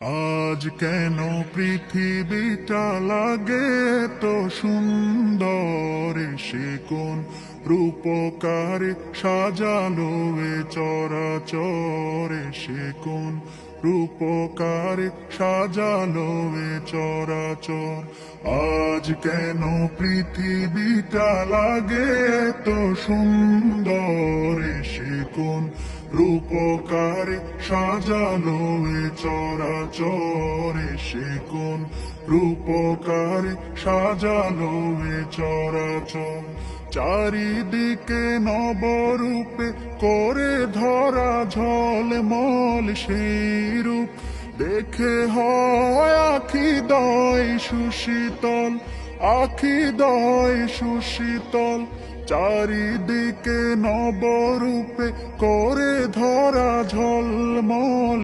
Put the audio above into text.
আজ কেন পৃথিবীটা লাগে তো সুন্দর, সে কোন রূপকারে সাজালো এ চরাচরে, সে কোন রূপকারে সাজালো এ চরাচর। আজ কেন পৃথিবীটা লাগে তো সুন্দর, সে কোন রূপকারে সাজালো এ চরাচরে, সে কোন রূপকারে সাজালো এ চরাচর। চারিদিকে নবরূপে করে ধরা ঝলমল সেই রূপ দেখে হয় আখি দয় সুশীতল, আখি দয় সুশীতল। চারিদিকে নবরূপে করে ধরা ঝলমল